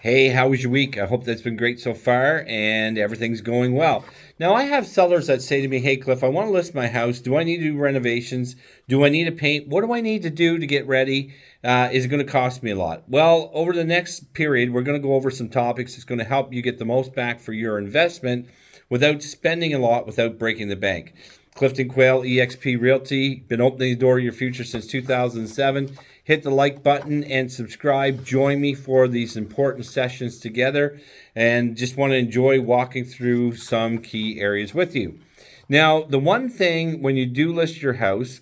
Hey, how was your week? I hope that's been great so far and everything's going well. Now, I have sellers that say to me, Hey, Cliff, I want to list my house. Do I need to do renovations? Do I need to paint? What do I need to do to get ready? Is it going to cost me a lot? Well, over the next period, we're going to go over some topics that's going to help you get the most back for your investment without spending a lot, without breaking the bank. CliftonQueale, EXP Realty, been opening the door to your future since 2007. Hit the like button and subscribe. Join me for these important sessions together, and just want to enjoy walking through some key areas with you. Now, the one thing when you do list your house,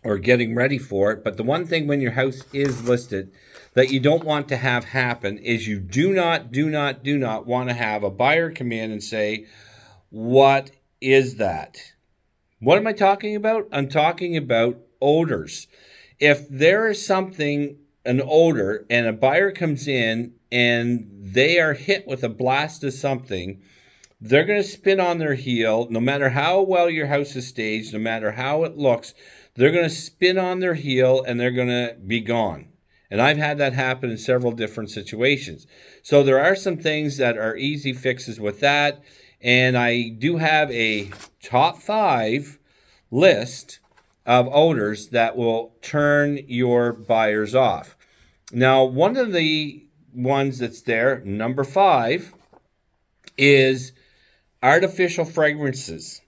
or getting ready for it, but the one thing when your house is listed that you don't want to have happen is you do not want to have a buyer come in and say, What is that? What am I talking about? I'm talking about odors. If there is something, an odor, and a buyer comes in and they are hit with a blast of something, they're going to spin on their heel. No matter how well your house is staged, no matter how it looks, they're going to spin on their heel and they're going to be gone. And I've had that happen in several different situations. So there are some things that are easy fixes with that. And I do have a top 5 list of odors that will turn your buyers off. Now, one of the ones that's there, number 5, is artificial fragrances.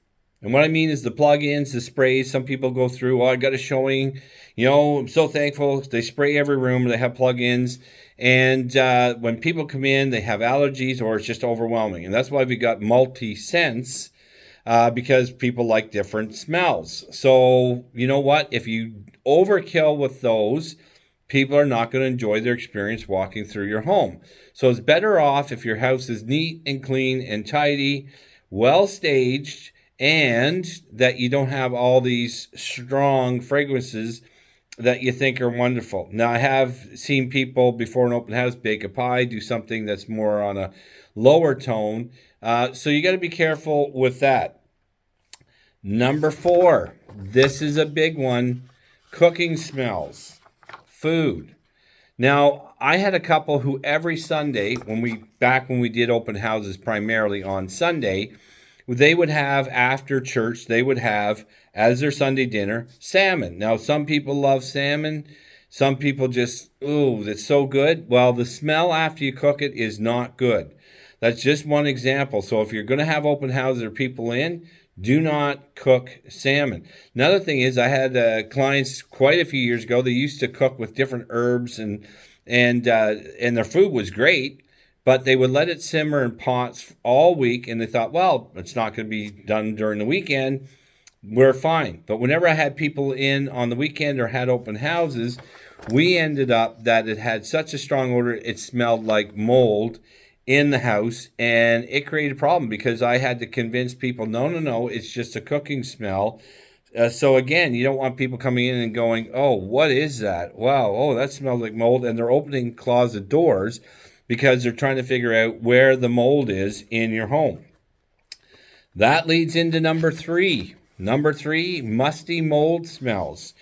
And what I mean is the plug-ins, the sprays. Some people go through, I got a showing, I'm so thankful. They spray every room, they have plug-ins. And when people come in, they have allergies or it's just overwhelming. And that's why we got multi-scents, because people like different smells. So, you know what? If you overkill with those, people are not going to enjoy their experience walking through your home. So it's better off if your house is neat and clean and tidy, well staged, and that you don't have all these strong fragrances that you think are wonderful. Now, I have seen people before an open house bake a pie, do something that's more on a lower tone. So you got to be careful with that. Number 4, this is a big one, cooking smells, food. Now, I had a couple who every Sunday, when we did open houses primarily on Sunday, they would have after church, they would have as their Sunday dinner salmon. Now, some people love salmon. Some people just, ooh, that's so good. Well, the smell after you cook it is not good. That's just one example. So if you're going to have open houses or people in, do not cook salmon. Another thing is, I had clients quite a few years ago. They used to cook with different herbs, and their food was great, but they would let it simmer in pots all week, and they thought, well, it's not going to be done during the weekend. We're fine. But whenever I had people in on the weekend or had open houses, we ended up that it had such a strong odor, it smelled like mold in the house, and it created a problem because I had to convince people, no, it's just a cooking smell. So again, you don't want people coming in and going, oh, what is that? Wow, oh, that smells like mold. And they're opening closet doors because they're trying to figure out where the mold is in your home. That leads into number 3. Number 3, musty mold smells.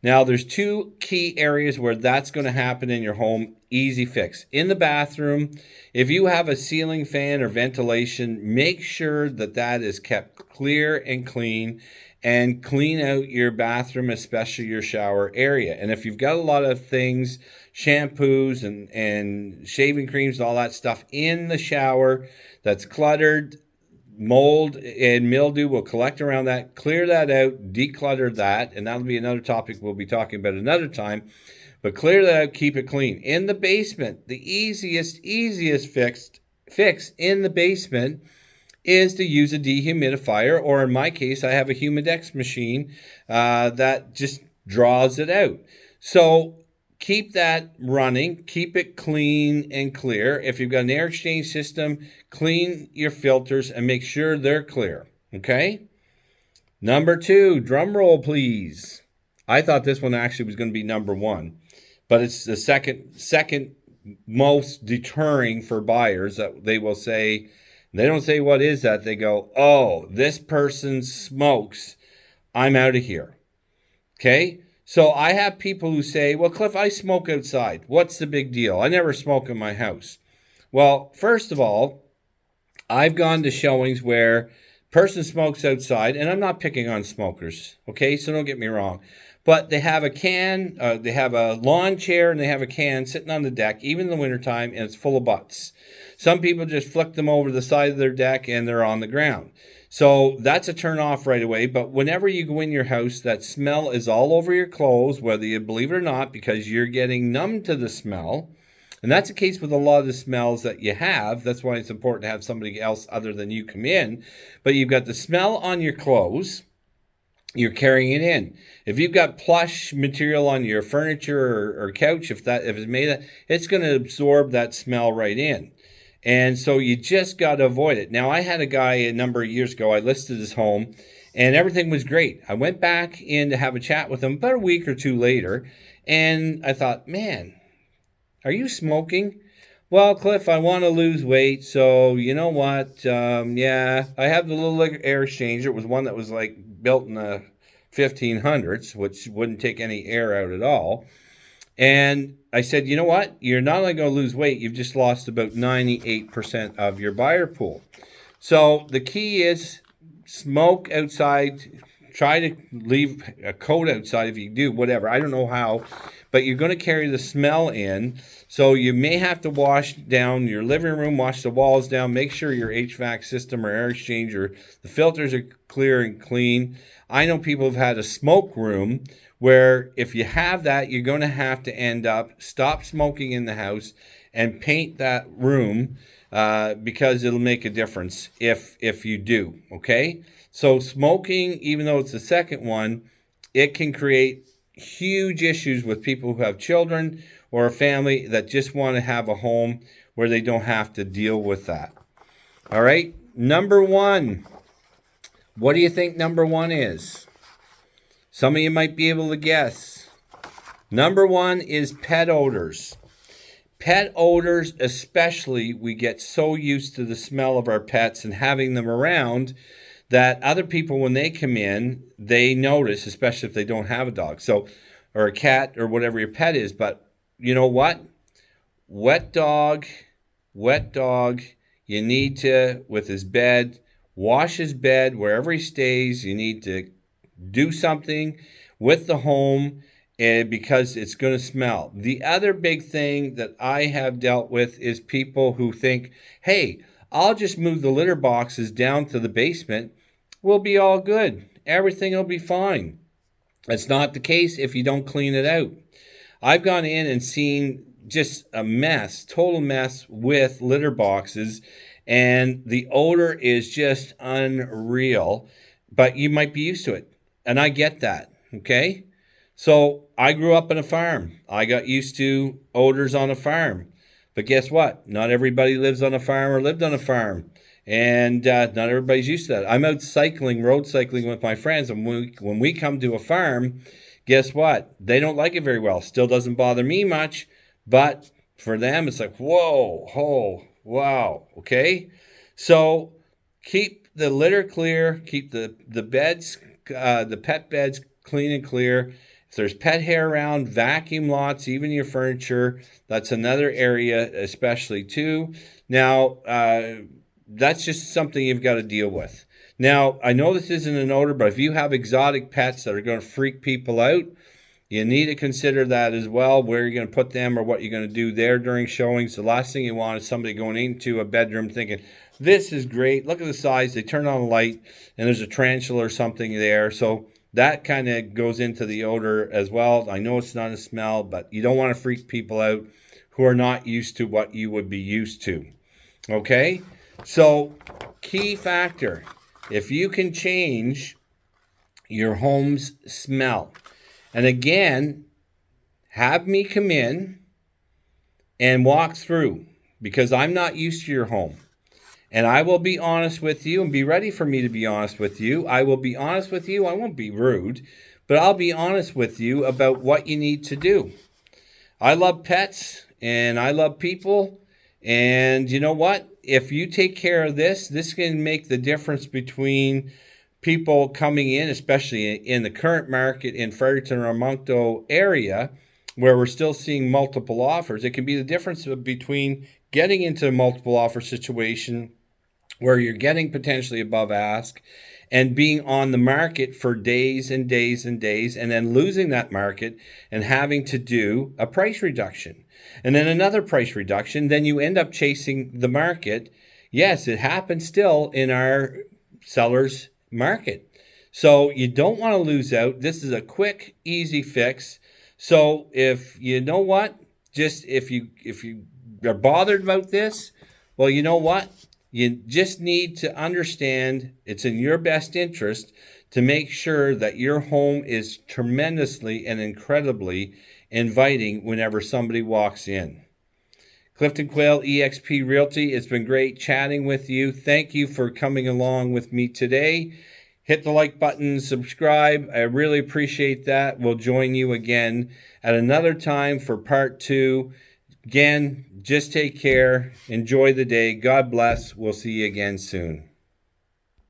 Now, there's 2 key areas where that's going to happen in your home. Easy fix. In the bathroom, if you have a ceiling fan or ventilation, make sure that that is kept clear and clean, and clean out your bathroom, especially your shower area. And if you've got a lot of things, shampoos and shaving creams and all that stuff in the shower that's cluttered, mold and mildew will collect around that. Clear that out, declutter that, and that'll be another topic we'll be talking about another time. But clear that out, keep it clean. In the basement, the easiest fix in the basement is to use a dehumidifier, or in my case, I have a Humidex machine that just draws it out. So keep that running, keep it clean and clear. If you've got an air exchange system, clean your filters and make sure they're clear, okay? Number 2, drum roll, please. I thought this one actually was going to be number 1, but it's the second most deterring for buyers. That they will say, they don't say, what is that? They go, oh, this person smokes, I'm out of here. Okay? So I have people who say, well, Cliff, I smoke outside. What's the big deal? I never smoke in my house. Well, first of all, I've gone to showings where person smokes outside, and I'm not picking on smokers, okay? So don't get me wrong. But they have a can, they have a lawn chair, and they have a can sitting on the deck, even in the wintertime, and it's full of butts. Some people just flick them over the side of their deck and they're on the ground. So that's a turn off right away. But whenever you go in your house, that smell is all over your clothes, whether you believe it or not, because you're getting numb to the smell. And that's the case with a lot of the smells that you have. That's why it's important to have somebody else other than you come in. But you've got the smell on your clothes. You're carrying it in. If you've got plush material on your furniture or couch, if it's made of, it's going to absorb that smell right in. And so you just got to avoid it. Now, I had a guy a number of years ago, I listed his home, and everything was great. I went back in to have a chat with him about a week or two later, and I thought, man, are you smoking? Well, Cliff, I want to lose weight, so you know what? Yeah, I have the little air exchanger. It was one that was like built in the 1500s, which wouldn't take any air out at all. And I said, you know what? You're not only going to lose weight, you've just lost about 98% of your buyer pool. So the key is smoke outside. Try to leave a coat outside if you do, whatever. I don't know how, but you're going to carry the smell in. So you may have to wash down your living room, wash the walls down, make sure your HVAC system or air exchanger, the filters are clear and clean. I know people have had a smoke room where if you have that, you're going to have to end up stop smoking in the house and paint that room because it'll make a difference if you do, okay? So smoking, even though it's the second one, it can create huge issues with people who have children or a family that just want to have a home where they don't have to deal with that. All right, number one. What do you think number one is? Some of you might be able to guess. Number one is pet odors. Pet odors, especially, we get so used to the smell of our pets and having them around that other people, when they come in, they notice, especially if they don't have a dog, or a cat or whatever your pet is. But you know what? Wet dog, you need to, with his bed, wash his bed wherever he stays. You need to do something with the home because it's going to smell. The other big thing that I have dealt with is people who think, hey, I'll just move the litter boxes down to the basement. We'll be all good. Everything will be fine. That's not the case if you don't clean it out. I've gone in and seen just a mess, total mess with litter boxes, and the odor is just unreal, but you might be used to it. And I get that, okay? So I grew up on a farm. I got used to odors on a farm. But guess what? Not everybody lives on a farm or lived on a farm. And not everybody's used to that. I'm out cycling, road cycling with my friends. And when we come to a farm, guess what? They don't like it very well. Still doesn't bother me much. But for them, it's like, whoa, oh, wow, okay? So keep the litter clear. Keep the beds, the pet beds clean and clear. If there's pet hair around, vacuum lots, even your furniture. That's another area especially too. Now, that's just something you've got to deal with. Now, I know this isn't an odor, but if you have exotic pets that are going to freak people out, you need to consider that as well, where you're going to put them or what you're going to do there during showings. The last thing you want is somebody going into a bedroom thinking, this is great, look at the size, they turn on a light, and there's a tarantula or something there. So that kind of goes into the odor as well. I know it's not a smell, but you don't want to freak people out who are not used to what you would be used to. Okay? So, key factor, if you can change your home's smell, and again, have me come in and walk through, because I'm not used to your home. And I will be honest with you, and be ready for me to be honest with you. I will be honest with you. I won't be rude, but I'll be honest with you about what you need to do. I love pets, and I love people. And you know what? If you take care of this can make the difference between people coming in, especially in the current market in Fredericton or Moncton area, where we're still seeing multiple offers. It can be the difference between getting into a multiple offer situation where you're getting potentially above ask and being on the market for days and days and days, and then losing that market and having to do a price reduction and then another price reduction. Then you end up chasing the market. Yes, it happens still in our sellers market. So you don't want to lose out. This is a quick, easy fix. So if you know what, just if you are bothered about this, well, you know what? You just need to understand it's in your best interest to make sure that your home is tremendously and incredibly inviting whenever somebody walks in. CliftonQueale, eXp Realty, it's been great chatting with you. Thank you for coming along with me today. Hit the like button, subscribe. I really appreciate that. We'll join you again at another time for part 2. Again, just take care. Enjoy the day. God bless. We'll see you again soon.